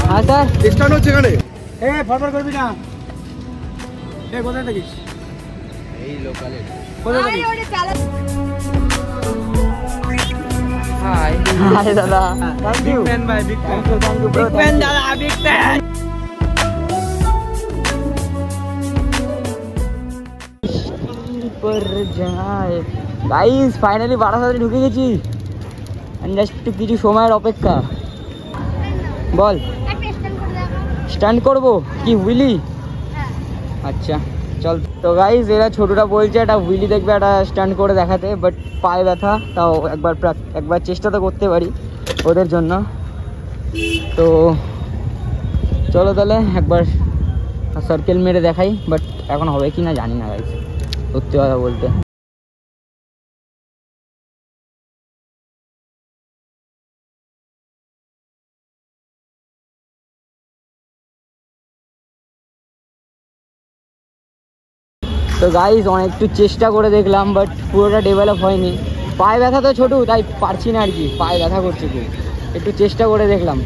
হ্যাঁ sir, start হচ্ছে এখানে। ফরওয়ার্ড করবি না। কোথায় থাকিস? এই লোকালে। কোথায় থাকিস? হাই হাই দাদা, থ্যাংক ইউ ফ্যান ভাই, big fan. Thank you bro, fan দাদা, বিগ ফ্যান। पर जाए गाइस, फाइनली बारासाते ঢুকে গেছি। জাস্ট কিছু সময়ের অপেক্ষা। বল, স্ট্যান্ড করব কি হুইলি? আচ্ছা চল। তো গাইস, এরা ছোটটা বলছে একটা হুইলি দেখবে, একটা স্ট্যান্ড করে দেখাতে, বাট পায়ে ব্যথা, তাও একবার চেষ্টা তো করতে পারি ওদের জন্য। তো চলো তাহলে একবার সার্কেল মেরে দেখাই, বাট এখন হবে কি না জানি না গাইস, সত্যি কথা বলতে। তো গাইস, একটু চেষ্টা করে দেখলাম, বাট পুরোটা ডেভেলপ হয়নি। পায়ে ব্যথা তো ছোট, তাই পারছি না আর কি, পায়ে ব্যথা করছে খুব। একটু চেষ্টা করে দেখলাম।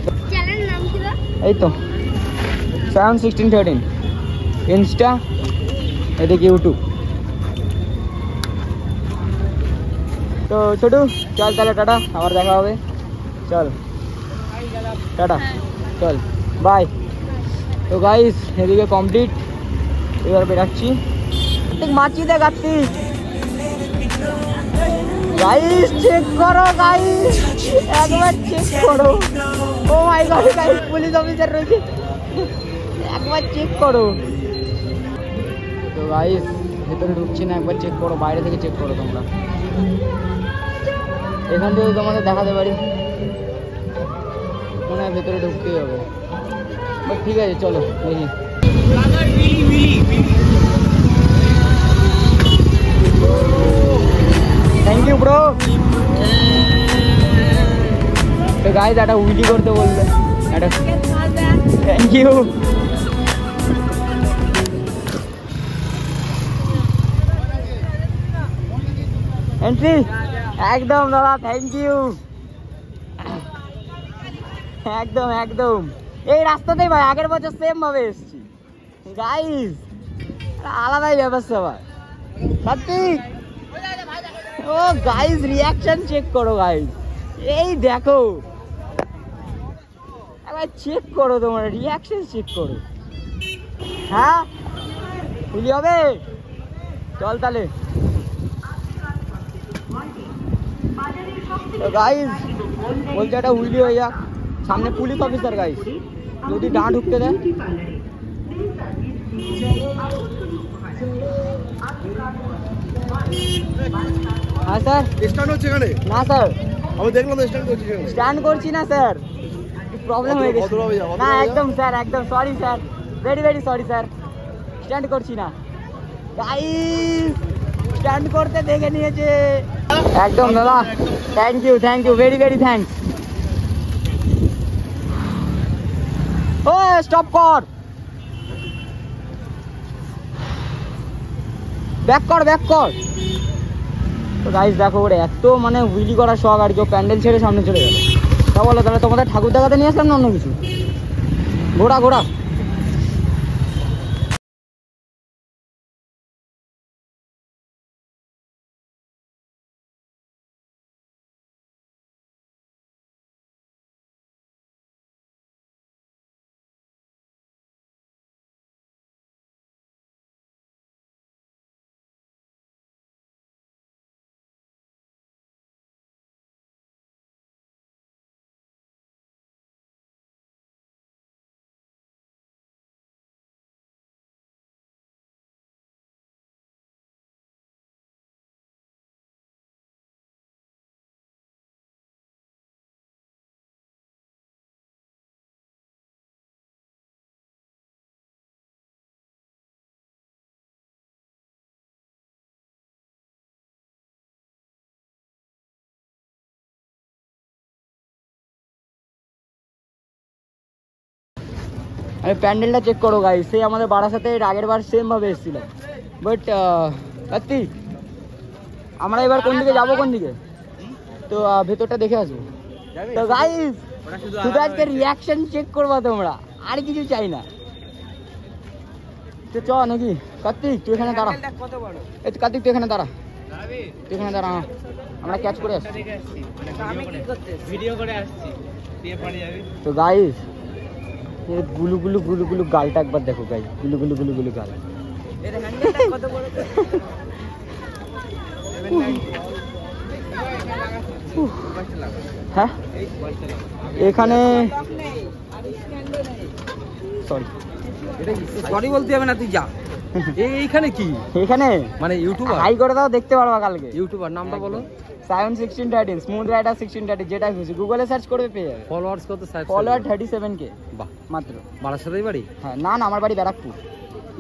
এই তো 71613 ইনস্টা, এদিকে ইউটিউব। তো ছোটু চল তাহলে, টাটা, আবার দেখা হবে। চল টাটা, চল বাই। তো গাইস, এদিকে কমপ্লিট, এবার বেরাচ্ছি। মাছি দেখাচ্ছি গাইস, চেক করো গাইস, একবার চেক করো। ও মাই গড গাইস, পুলিশ অফিসার রয়েছে, একবার চেক করো। তো গাইস, ভেতরে ঢুকছি না, একবার চেক করো, বাইরে থেকে চেক করো তোমরা। এখান থেকে তোমাদের দেখাতে পারি, মনে হয় ভেতরে ঢুকতেই হবে, বাট ঠিক আছে চলো দেখি। Thank you bro. তো গাইস, একটা উইলি করতে বলবে, একটা থ্যাংক ইউ। এন্ট্রি একদম দাদা, থ্যাংক ইউ। একদম একদম এই রাস্তাতেই ভাই, আগের বছর সেম ভাবে এসেছি গাইস, আলাদাই ব্যাপার সবার সত্যি। ও গাইস, রিয়াকশন চেক করো গাইস, এই দেখো, একবার চেক করো, তোমরা রিয়াকশন চেক করো। হ্যাঁ হুইলি হবে, চল তাহলে। তো গাইস বলছে একটা হুইলি হয়ে যাক, সামনে পুলিশ অফিসার গাইস, যদি ডাঁ ঢুকতে দেয়। হ্যাঁ স্যার, স্টার্ট হচ্ছে এখানে। না স্যার, আমি দেখলাম তো স্টার্ট করছি। স্ট্যান্ড করছি না স্যার, প্রবলেম হয়ে গেছে। না একদম স্যার, একদম sorry sir, very very sorry sir, stand করছি না গাইস, স্ট্যান্ড করতে দেখে নিয়েছে। একদম দাদা, thank you very very thanks. ও স্টপ কর, ব্যাক কর, ব্যাক কর। তো গাইস দেখো, ওরে এত মানে হুইলি করার শখ আর কেউ প্যান্ডেল ছেড়ে সামনে চলে গেল। তা বলো তাহলে, তোমাদের ঠাকুর দেখাতে নিয়ে আসলাম না অন্য কিছু? ঘোড়া ঘোড়া। আরে প্যান্ডেলটা চেক করো গাইস, সেই আমাদের বারাসাতে আগের বার সেম ভাবে এসেছিল, বাট সত্যি আমরা এবার কোন দিকে যাবো, কোন দিকে? তো ভেতরটা দেখে আসবো। তো গাইস শুধু আজকে রিয়াকশন চেক করবা তোমরা, আর কিছু চাই না। তো চ নাকি কার্তিক, তুই এখানে দাঁড়া। এই তো কার্তিক, তুই এখানে দাঁড়া, তুই এখানে দাঁড়া, আমরা ক্যাচ করে আসছি। তো গাইস, গুলু গুলু গুলু গুলু গালটা একবার দেখো গাইস, গুলু গুলু গুলু গুলু গাল। হ্যাঁ এখানে সরি বলতে হবে না, তুই যা। এইখানে কি, এখানে মানে ইউটিউবার হাই করে দাও, দেখতে পারবা কালকে। ইউটিউবার নামটা বলো। 71613 স্মুথ রাইডার 1613, যেটা খুশি গুগলে সার্চ করবে পেয়ে যাবে। ফলোয়ার্স কত? Follower 37K। বাহ, মাত্র। বারাসাতেই বাড়ি? হ্যাঁ, না না, আমার বাড়ি ব্যারাকপুর।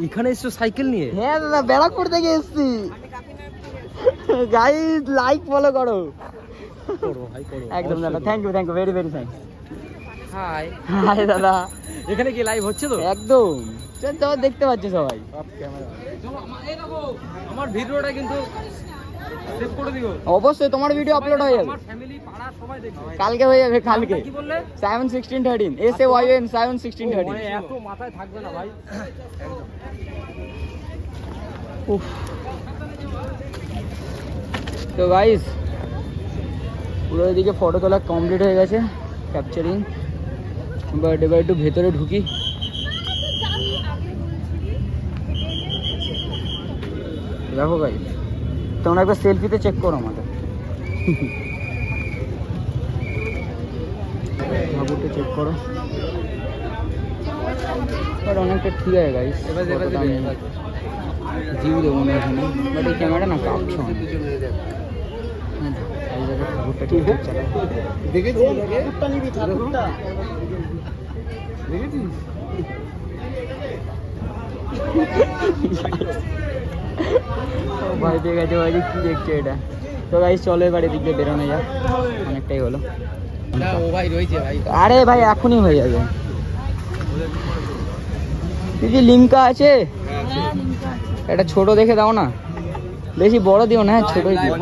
এখানে এসছো সাইকেল নিয়ে? হ্যাঁ দাদা, ব্যারাকপুর থেকে এসেছি। গাইস লাইক ফলো করো। করো ভাই, করো একদম দাদা, thank you very very thanks. Hi hi দাদা। এখানে কি লাইভ হচ্ছে তো? একদম, সবাই দেখতে পাচ্ছে সবাই। আমার ভিডিওটা কিন্তু সেভ করে দিও। অবশ্যই তোমার ভিডিও আপলোড হয়ে যাবে, আমার ফ্যামিলি পাড়া সবাই দেখবে। কালকে হয়ে যাবে। কালকে কি বললে? 71613 SAYN 71613। মানে এত মাথায় থাকবে না ভাই। উফ। তো গাইস, পুরো এদিকে ফটো তোলা কমপ্লিট হয়ে গেছে, ক্যাপচারিং। বাট এবার একটু ভেতরে ঢুকি। দেখো গাইস, তোমরা একবার সেলফিতে চেক করো আমাদের। ঠাকুরটা চেক করো, বাট অনেকটা ঠিক আছে গাইস। জিউ দেবো না এখানে, বাট এই ক্যামেরা না কাঁপছে অনেক। ঠাকুরটা ঠিক চালায়। ভয় পেয়ে গেছে ভাই, কি দেখছে এটা। তো গাইস চলো এবার এদিক দিয়ে বেরোনো যাক, অনেকটাই হলো। ও ভাই রয়েছে ভাই। আরে ভাই এখনই হয়ে যাবে। দিদি লিমকা আছে? এটা ছোট দেখে দাও না, বেশি বড় দিও না, ছোটই দিও।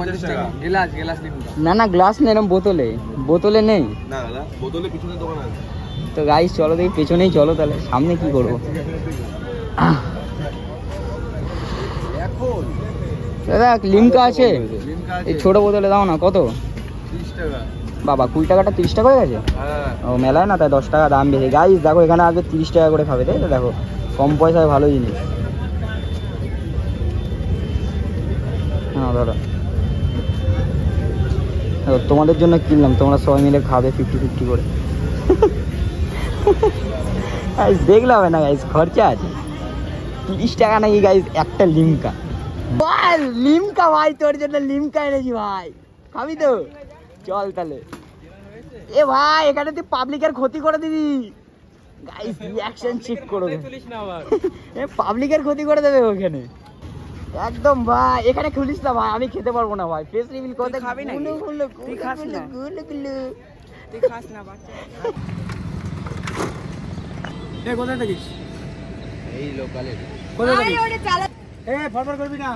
গ্লাস গ্লাস নিবো না না, গ্লাস নেই, এরকম বোতলে, বোতলে নেই। না দাদা, বোতলে পিছনে দোকান আছে। তো গাইস চলো দেখি, পেছনেই চলো তাহলে, সামনে কি করবো। এখন দাদা লিমকা আছে? লিমকা আছে এই ছোট বোতলে দাও না। কত? 30 টাকা। বাবা, 20 টাকাটা 30 টাকা হয়ে গেছে। হ্যাঁ, ও মেলায় না, তাই 10 টাকা দাম বেশি। গাইস দেখো, এখানে আগে 30 টাকা করে খাবে, তাই তো? দেখো কম পয়সায় ভালো জিনিস। হ্যাঁ ধরো, তোমাদের জন্য কিনলাম, তোমরা সবাই মিলে খাবে 50-50 করে। গাইস দেখলে হবে না গাইস, খরচা আছে। 30 টাকা নাকি গাইস একটা লিমকা। ভাই লিমকা, ভাই তোর জন্য লিমকা এনেছি ভাই, খাবি তো? চল তাহলে। এ ভাই, এখানে তুই পাবলিকের ক্ষতি করে দিবি। গাইস রিঅ্যাকশন চেক করো, তুলিস না আবার। এ পাবলিকের ক্ষতি করে দেবে ওখানে একদম। ভাই এখানে খুলিস না ভাই, আমি খেতে পারবো না ভাই। ফেস রিভিল করতে খাবি নাকি? তুই খাস না? তুই খাস না বাচ্চা। কোথায় থাকিস? এই লোকালে। কোথায় থাকিস? এ ফরফর করবি না।